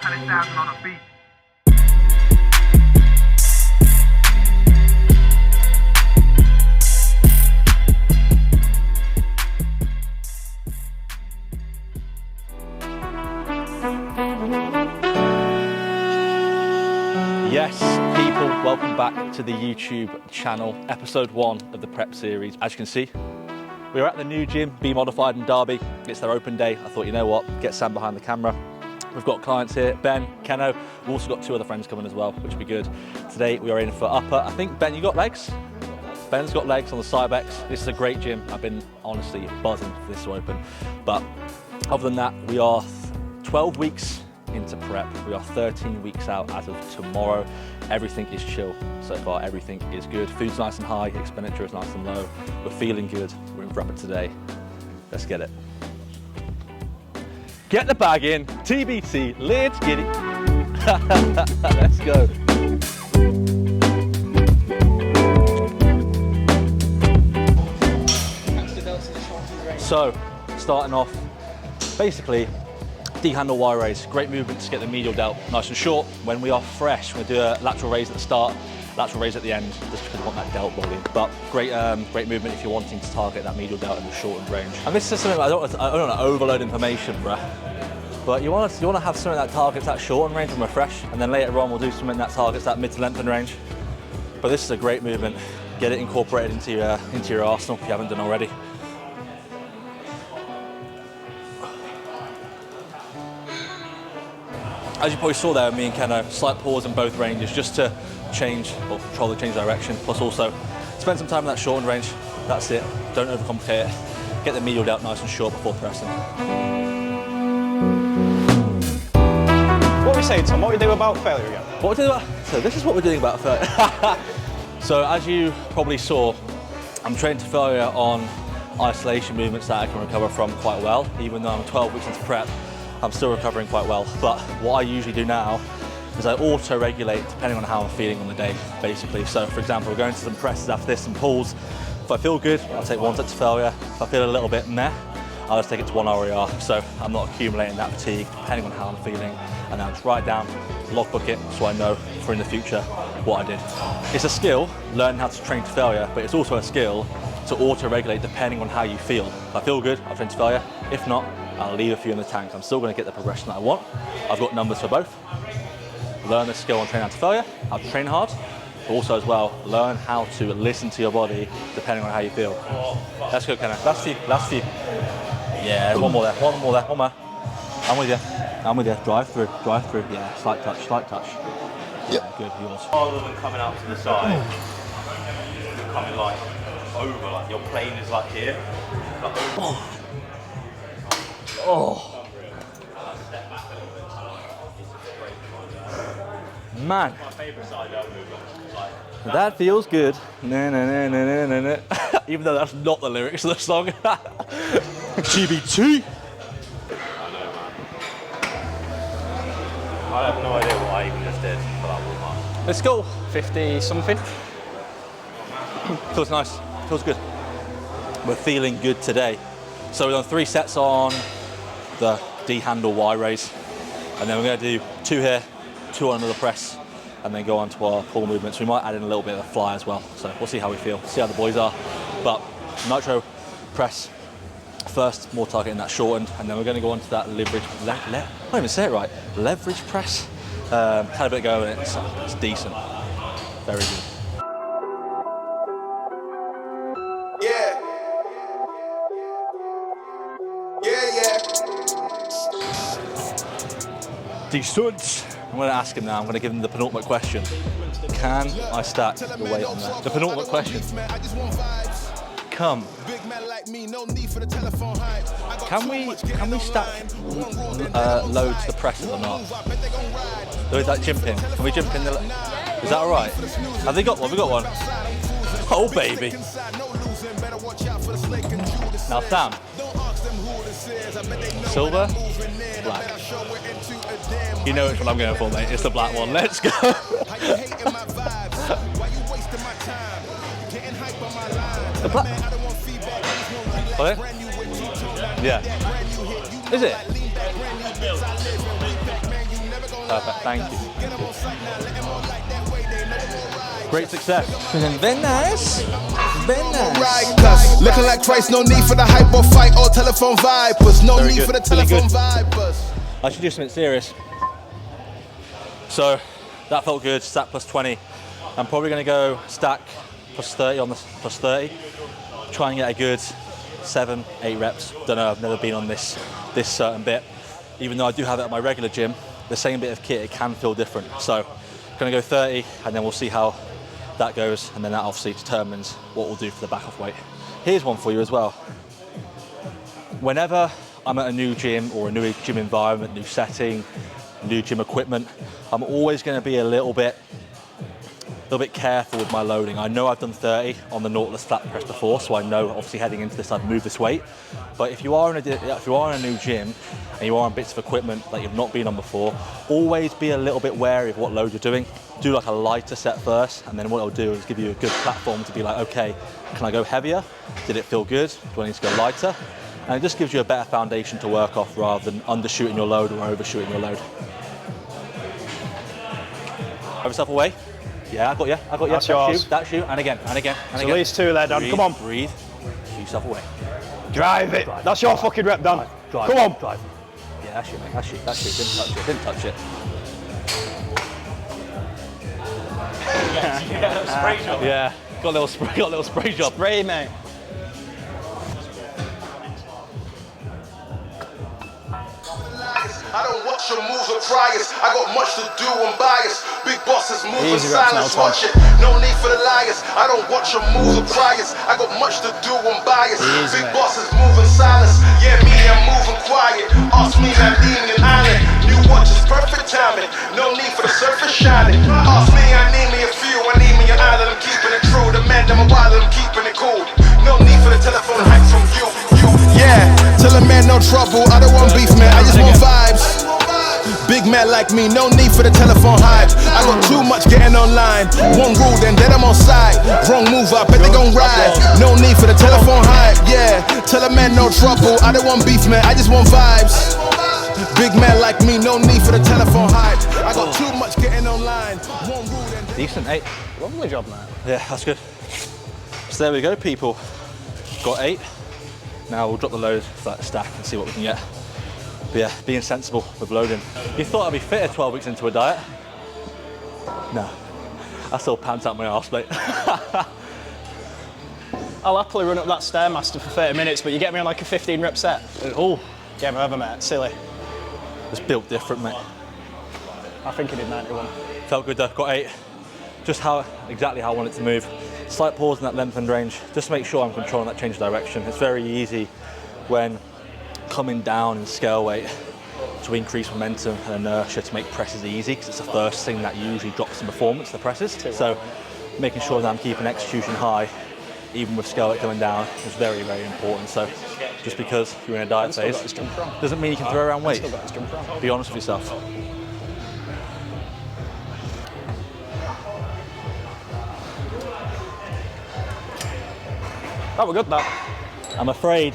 100,000 on a beat. Yes, people, welcome back to the YouTube channel, episode 1 of the prep series. As you can see, we're at the new gym, Be Modified in Derby. It's their open day. I thought, you know what, get Sam behind the camera. We've got clients here, Ben, Keno. We've also got 2 other friends coming as well, which will be good. Today we are in for upper. I think, Ben, you got legs? Ben's got legs on the Cybex. This is a great gym. I've been honestly buzzing for this to open. But other than that, we are 12 weeks into prep. We are 13 weeks out as of tomorrow. Everything is chill so far. Everything is good. Food's nice and high. Expenditure is nice and low. We're feeling good. We're in for upper today. Let's get it. Get the bag in. TBT. Let's get it. Let's go. So, starting off, basically, D-handle Y raise, great movement to get the medial delt nice and short. When we are fresh, we'll do a lateral raise at the start, lateral raise at the end, just because we want that delt volume. But great movement if you're wanting to target that medial delt in the shortened range. And this is something I don't want to overload information, bruh. But you want to have something that targets that shortened range when we're fresh, and then later on we'll do something that targets that mid to lengthened range. But this is a great movement. Get it incorporated into your arsenal if you haven't done already. As you probably saw there with me and Keno, slight pause in both ranges just to change or control the change direction, plus also spend some time in that shortened range. That's it, don't overcomplicate it. Get the medial delt nice and short before pressing. What are we saying, Tom? What do we do about failure again? So this is what we're doing about failure. So as you probably saw, I'm trained to failure on isolation movements that I can recover from quite well, even though I'm 12 weeks into prep. I'm still recovering quite well, but what I usually do now is I auto-regulate depending on how I'm feeling on the day, basically. So for example, we're going to some presses after this, some pulls. If I feel good, I'll take 1 set to failure. If I feel a little bit meh, I'll just take it to 1 RER. So I'm not accumulating that fatigue depending on how I'm feeling. And I'll just write down, logbook it, so I know for in the future what I did. It's a skill, learning how to train to failure, but it's also a skill to auto-regulate depending on how you feel. If I feel good, I'll train to failure. If not, I'll leave a few in the tank. I'm still going to get the progression that I want. I've got numbers for both. Learn the skill on training to failure, how to train hard, but also as well, learn how to listen to your body depending on how you feel. That's good, Kenneth. Last few. Yeah, one more there. One more. I'm with you. Drive through. Yeah, slight touch. Yeah, good, yours. Rather than coming out to the side, you're coming like over, like your plane is like here. Like over. Oh. Man. My favourite side out movement. That feels good. No. Even though that's not the lyrics of the song. GBT. I know, man. I have no idea what I even just did for that warm-up. Let's go. 50 something. Feels nice. Feels good. We're feeling good today. So we've done 3 sets on the D-handle Y raise, and then we're going to do 2 here, 2 on another press, and then go on to our pull movements. We might add in a little bit of a fly as well, so we'll see how we feel, see how the boys are. But nitro press first, more targeting that shortened, and then we're going to go on to that leverage, I can't even say it right, leverage press. Had a bit going in it, it's decent, very good. Decent. I'm going to ask him now, I'm going to give him the penultimate question. Can I stack the weight on there? The penultimate question. Can we stack loads to the presses or not? There is that gym pin. Can we gym pin the... Is that alright? Have they got one? We got one. Oh baby. Now Sam. Silver, black. You know which one I'm going for, mate. It's the black one. Let's go. The black. What? Yeah. Is it? Perfect, thank you. Great success. Very nice. Very nice. Looking like Christ, no need for the hype or fight or telephone vipers. No Very need good. for the Really telephone good. vipers. I should do something serious. So that felt good, stack plus 20. I'm probably gonna go stack plus 30 on the plus 30. Try and get a good 7, 8 reps. Don't know, I've never been on this certain bit. Even though I do have it at my regular gym, the same bit of kit, it can feel different. So gonna go 30 and then we'll see how that goes, and then that obviously determines what we'll do for the back off weight. Here's one for you as well. Whenever I'm at a new gym or a new gym environment, new setting, new gym equipment, I'm always going to be a little bit careful with my loading. I know I've done 30 on the Nautilus flat press before, so I know obviously heading into this I'd move this weight. But if you are in a new gym and you are on bits of equipment that you've not been on before, always be a little bit wary of what load you're doing. Do like a lighter set first, and then what it'll do is give you a good platform to be like, okay, can I go heavier? Did it feel good? Do I need to go lighter? And it just gives you a better foundation to work off rather than undershooting your load or overshooting your load. Have yourself away. Yeah, I got you. That's yours. That's you. And again, and again, and So again. at least 2 there, Dan. Breathe, Come on. Breathe. Shoot yourself away. Drive it. That's your fucking rep, Dan. Drive. Come on. Drive. Yeah, that's you, mate. That's you. Didn't touch it. Spray job. Yeah. Got a little spray job. Spray, mate. I don't watch your moves or priors. I got much to do, I'm biased. Big bosses moving Easy reps now, silence, Tom. watch it. No need for the liars. I don't watch your moves or priors. I got much to do, I'm biased. Easy, Big mate. bosses moving silence. Yeah, me, I'm moving quiet. Ask me, I'm leading an island. New watch is perfect timing. No need for the surface shining. Ask me, I need me a few. I need me an island. I'm keeping it true. The man, I'm a wild, I'm keeping it cool. No need for the telephone hype from you. Yeah, tell a man no trouble. I don't want beef, man. I just want vibes. Big man like me, no need for the telephone hype. I got too much getting online. One rule, then I'm on side. Wrong move, I bet they gon' ride. No need for the telephone hype. Yeah, tell a man no trouble. I don't want beef, man. I just want vibes. Big man like me, no need for the telephone hype. I got too much getting online. One rule, then. Decent, 8. Lovely job, mate. Yeah, that's good. So there we go, people. Got 8. Now we'll drop the load for that stack and see what we can get. But yeah, being sensible with loading. You thought I'd be fitter 12 weeks into a diet? No. I still pants out my arse, mate. I'll happily run up that Stairmaster for 30 minutes, but you get me on like a 15 rep set. Oh, Game over, mate. Silly. it's built different, mate. I think he did 91. Felt good though, got 8. Just exactly how I want it to move. Slight pause in that length and range. Just make sure I'm controlling that change of direction. It's very easy when coming down in scale weight to increase momentum and inertia to make presses easy, because it's the first thing that usually drops in performance, the presses. So making sure that I'm keeping execution high, even with scale weight coming down, is very, very important. So just because you're in a diet Still got phase his jump wrong. doesn't mean you can throw around weight. Still got his jump wrong. Be honest with yourself. That was good, that. I'm afraid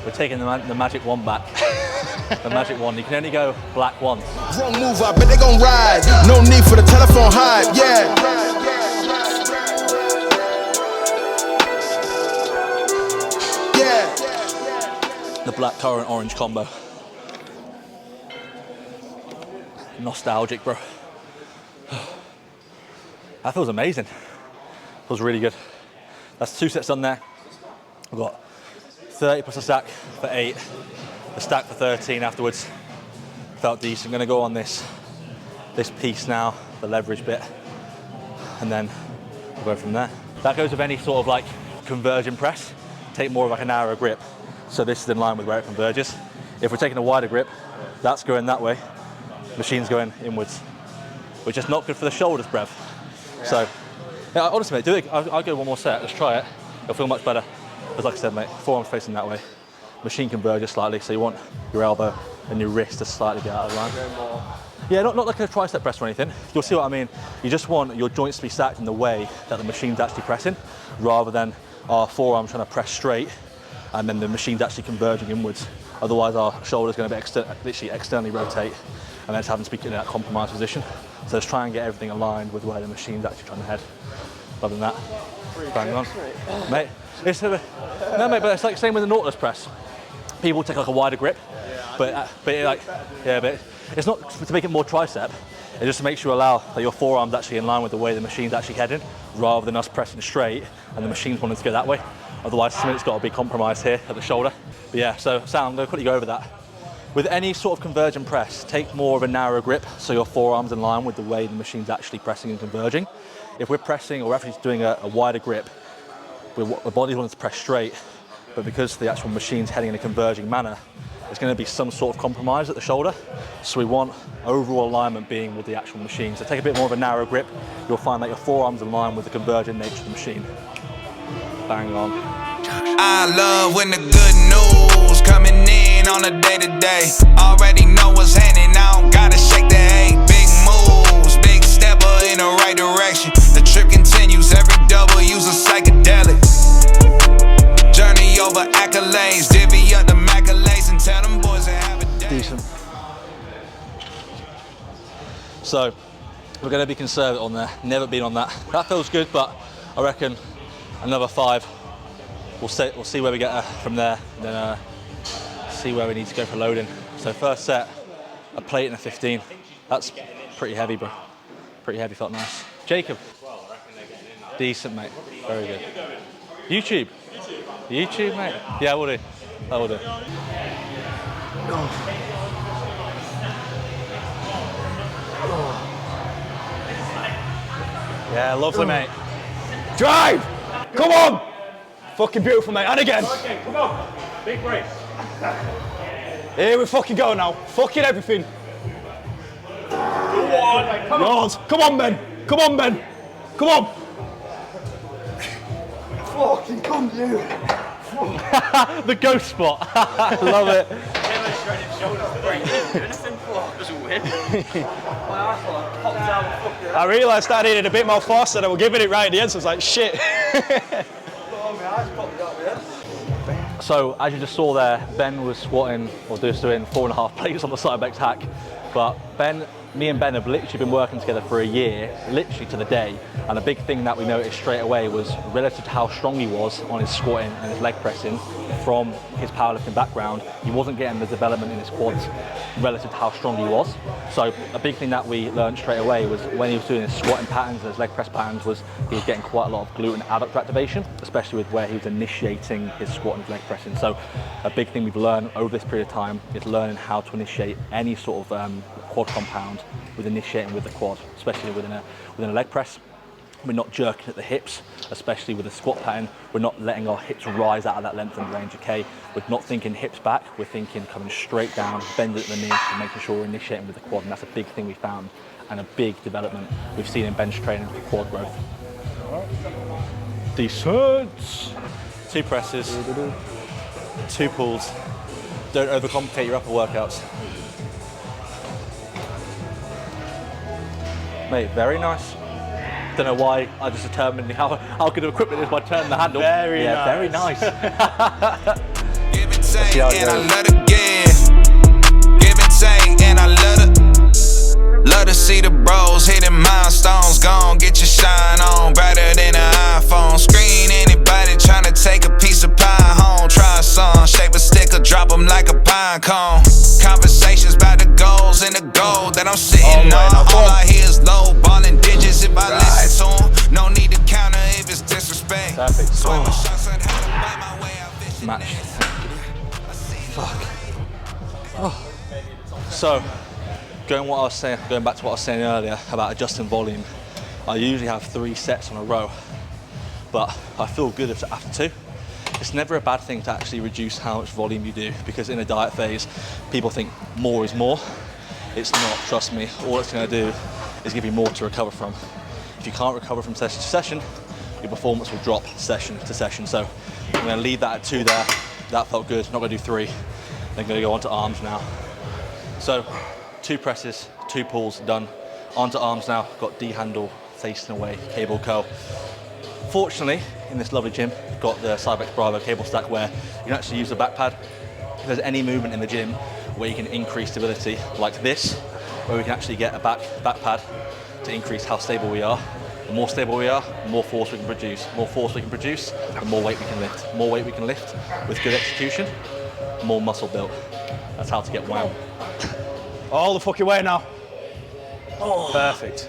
we're taking the magic wand back. The magic wand, you can only go black once. Wrong move, I bet they gon' ride. No need for the telephone hype. Yeah. The black currant orange combo. Nostalgic, bro. That feels amazing. Feels really good. That's 2 sets done there. I've got 30 plus a stack for 8, a stack for 13 afterwards. Felt decent. I'm gonna go on this piece now, the leverage bit, and then we'll go from there. That goes with any sort of like conversion press. Take more of like a narrow grip. So this is in line with where it converges. If we're taking a wider grip, that's going that way. Machine's going inwards, which is not good for the shoulders, Brev. Yeah. So, yeah, honestly, mate, do it. I'll go one more set. Let's try it. It'll feel much better. Because like I said, mate, forearms facing that way. Machine converges slightly, so you want your elbow and your wrist to slightly be out of line. Yeah, not like a tricep press or anything. You'll see what I mean. You just want your joints to be stacked in the way that the machine's actually pressing, rather than our forearm trying to press straight and then the machine's actually converging inwards. Otherwise, our shoulder's going to be literally externally rotate, then it's having to be in that compromised position. So let's try and get everything aligned with where the machine's actually trying to head. Other than that, bang on. Mate, it's no mate, but it's like same with the Nautilus press. People take like a wider grip, but it's not to make it more tricep. It's just to make sure you allow that your forearm's actually in line with the way the machine's actually heading, rather than us pressing straight and the machine's wanting to go that way. Otherwise, it's got to be compromised here at the shoulder. But yeah, so Sam, I'm going to quickly go over that. With any sort of convergent press, take more of a narrow grip so your forearm's in line with the way the machine's actually pressing and converging. If we're pressing or actually doing a wider grip, the body wants to press straight, but because the actual machine's heading in a converging manner, there's going to be some sort of compromise at the shoulder. So we want overall alignment being with the actual machine. So take a bit more of a narrow grip. You'll find that your forearm's in line with the convergent nature of the machine. Bang on. I love when the good news coming in on a day-to-day. Already know what's happening, I don't gotta shake the hay. Big moves, big stepper in the right direction. The trip continues, every W's a psychedelic. Journey over accolades, divvy up the maculates and tell them boys to have a day. Decent. So we're going to be conservative on there, never been on that. That feels good, but I reckon another 5. We'll see where we get from there, and then see where we need to go for loading. So first set, a plate and a 15. That's pretty heavy, bro. Pretty heavy, felt nice. Jacob. Decent, mate. Very good. YouTube. YouTube, mate. Yeah, I will do. I will do. Yeah, lovely, mate. Drive! Come on! Fucking beautiful, mate. And again. Okay, come on. Big brace. Here we fucking go now. Fucking everything. Go on. Come on. Yours. Come on, Ben. Come on, Ben. Come on. Fucking come you! The ghost spot. Love it. I realised that I needed a bit more force and I was giving it right at the end, so I was like, shit. So as you just saw there, Ben was squatting or just doing 4.5 plates on the Cybex hack. But me and Ben have literally been working together for a year, literally to the day. And a big thing that we noticed straight away was relative to how strong he was on his squatting and his leg pressing from his powerlifting background, he wasn't getting the development in his quads relative to how strong he was. So a big thing that we learned straight away was when he was doing his squatting patterns and his leg press patterns was he was getting quite a lot of glute and adductor activation, especially with where he was initiating his squat and his leg pressing. So a big thing we've learned over this period of time is learning how to initiate any sort of quad compound with initiating with the quad, especially within a leg press. We're not jerking at the hips, especially with a squat pattern. We're not letting our hips rise out of that length and range, okay? We're not thinking hips back, we're thinking coming straight down, bending at the knee, and making sure we're initiating with the quad, and that's a big thing we found, and a big development we've seen in bench training for quad growth. Decent. 2 presses, 2 pulls. Don't overcomplicate your upper workouts. Mate, very nice. Don't know why I just determined how good of equipment it is by turning the handle. Very nice. Very nice. Give and take, See how it and I goes. love to give. Give and take, and I love to see the bros hitting milestones. Gon' get your shine on, brighter than an iPhone screen. Anybody tryna take a piece of pie home? Try a song, shape a stick or drop them like a pine cone. Conversations about the goals and the gold that I'm sitting on. All I hear is low ballin' digits if I listen to 'em. No need to counter if it's disrespect. Perfect. Swim with shots on how to bite my way out fishing. Match. Fuck. Oh. So, going back to what I was saying earlier about adjusting volume, I usually have 3 sets on a row, but I feel good after 2. It's never a bad thing to actually reduce how much volume you do, because in a diet phase, people think more is more. It's not, trust me. All it's going to do is give you more to recover from. If you can't recover from session to session, your performance will drop session to session. So I'm going to leave that at 2 there. That felt good. Not going to do 3. Then going to go on to arms now. So 2 presses, 2 pulls, done. On to arms now. Got D-handle facing away, cable curl. Fortunately, in this lovely gym, we've got the Cybex Bravo cable stack where you can actually use the back pad. If there's any movement in the gym where you can increase stability, like this, where we can actually get a back pad to increase how stable we are. The more stable we are, the more force we can produce. The more force we can produce, the more weight we can lift. The more weight we can lift with good execution, more muscle built. That's how to get wham. All the fucking way now. Oh. Perfect.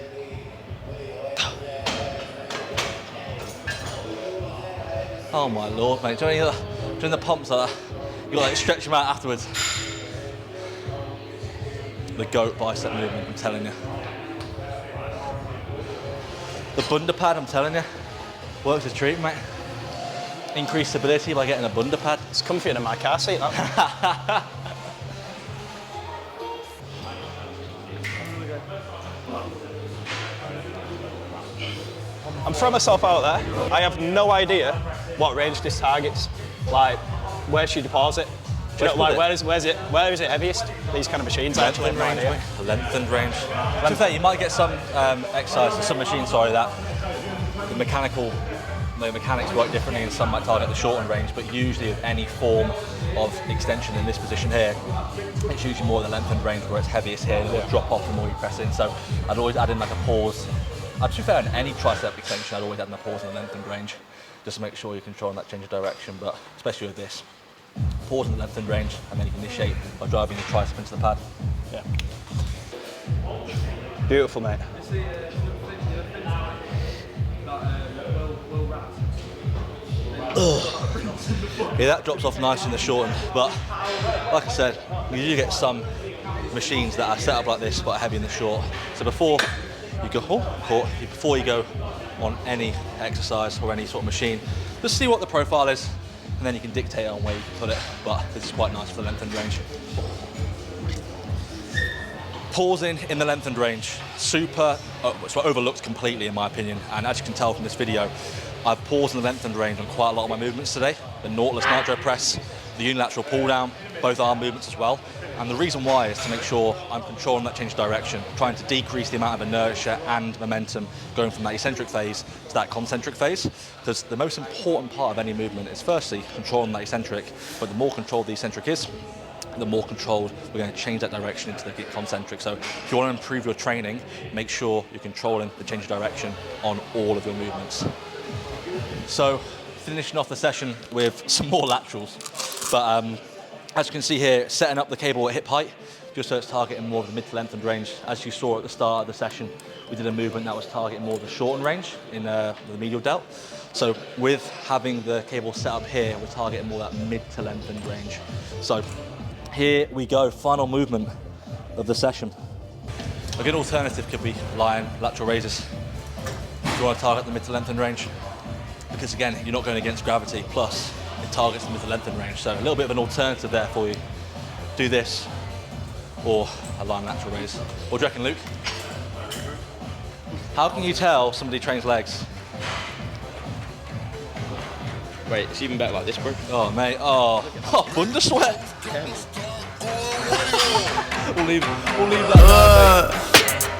Oh my lord, mate. Doing the pumps like that, you got to stretch them out afterwards. The goat bicep movement, I'm telling you. The bunda pad, I'm telling you, works a treat, mate. Increase stability by getting a bunda pad. It's comfier than my car seat, that. I'm throwing myself out there. I have no idea what range this targets. Like, where should you pause it? Do you know, like, where is it heaviest? These kind of machines, actually. Lengthened range. To be fair, you might get some exercises, some machines, that the mechanics work differently, and some might target the shortened range, but usually with any form of extension in this position here, it's usually more the lengthened range where it's heaviest here, and it will drop off the more you press in. So I'd always add in like a pause. To be fair, in any tricep extension, I'd always add in a pause in the lengthened range, just to make sure you're controlling that change of direction, but especially with this. Pause in the lengthened range, and then you can initiate by driving the tricep into the pad. Yeah. Beautiful, mate. Yeah, that drops off nice in the shortened, but like I said, you do get some machines that are set up like this but are heavy in the short. So before you go on any exercise or any sort of machine, just see what the profile is, and then you can dictate on where you can put it, but this is quite nice for the lengthened range. Pausing in the lengthened range, it's overlooked completely in my opinion, and as you can tell from this video, I've paused in the lengthened range on quite a lot of my movements today. The Nautilus Nitro Press, the unilateral pull down, both arm movements as well. And the reason why is to make sure I'm controlling that change of direction, trying to decrease the amount of inertia and momentum going from that eccentric phase to that concentric phase. Because the most important part of any movement is firstly controlling that eccentric, but the more controlled the eccentric is, the more controlled we're going to change that direction into the concentric. So if you want to improve your training, make sure you're controlling the change of direction on all of your movements. So finishing off the session with some more laterals, but as you can see here, setting up the cable at hip height, just so it's targeting more of the mid to lengthened range. As you saw at the start of the session, we did a movement that was targeting more of the shortened range in the medial delt. So with having the cable set up here, we're targeting more that mid to lengthened range. So here we go, final movement of the session. A good alternative could be lying lateral raises if you want to target the mid to lengthened range, because again, you're not going against gravity, plus it targets the mid to lengthened range. So a little bit of an alternative there for you. Do this, or a lying lateral raise. What do you reckon, Luke? How can you tell somebody trains legs? Wait, it's even better like this, bro. Oh, mate, bunda sweat. We'll leave that there, mate.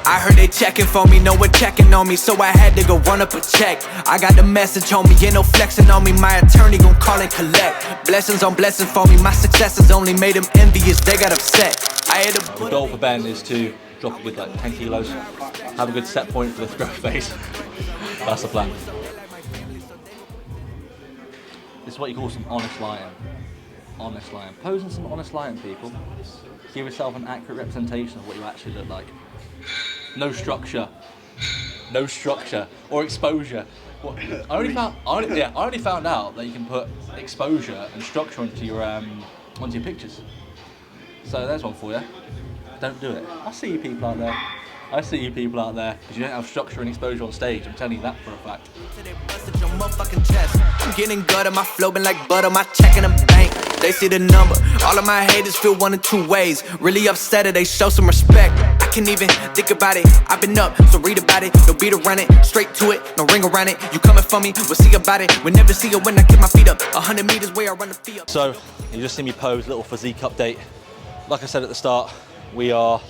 I heard they checking for me, no one checking on me, so I had to go run up a check. I got the message on me, ain't no flexing on me, my attorney gon' call and collect. Blessings on blessings for me, my successes only made them envious, they got upset. I had The goal for Ben is to drop it with like 10 kilos, have a good set point for the growth phase. That's the plan. This is what you call some honest lying. Honest lying. Posing some honest lying, people. Give yourself an accurate representation of what you actually look like. No structure or exposure. What, I only found out that you can put exposure and structure onto your pictures. So there's one for you. Don't do it. I see you people out there. Because you don't have structure and exposure on stage. I'm telling you that for a fact. I'm getting good at my flow, been like butter, my check in the bank. They see the number. All of my haters feel one of two ways. Really upset or they show some respect. I can't even think about it. I've been up, so read about it. No beat around it, straight to it, no ring around it. You coming for me, we'll see about it. We'll never see it when I get my feet up. 100 meters where I run the feet up. So you just see me pose, little physique update. Like I said at the start, we are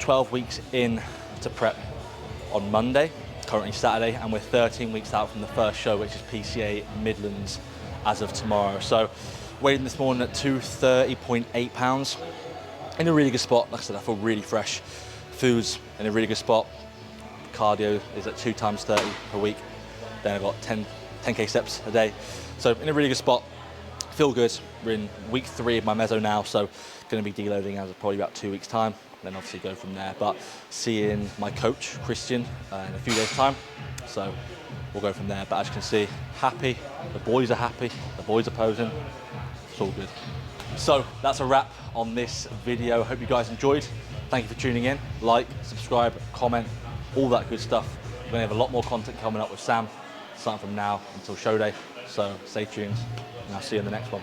12 weeks in to prep on Monday, currently Saturday, and we're 13 weeks out from the first show, which is PCA Midlands as of tomorrow. So weighing this morning at 230.8 pounds. In a really good spot. Like I said, I feel really fresh. Food's in a really good spot. Cardio is at 2 times 30 per week. Then I've got 10K steps a day. So in a really good spot. Feel good. We're in week 3 of my meso now, so going to be deloading as of probably about 2 weeks time. Then obviously go from there. But seeing my coach, Christian, in a few days time. So we'll go from there. But as you can see, happy. The boys are happy. The boys are posing. It's all good. So that's a wrap on this video. Hope you guys enjoyed. Thank you for tuning in. Like, subscribe, comment, all that good stuff. We're going to have a lot more content coming up with Sam, starting from now until show day. So stay tuned, and I'll see you in the next one.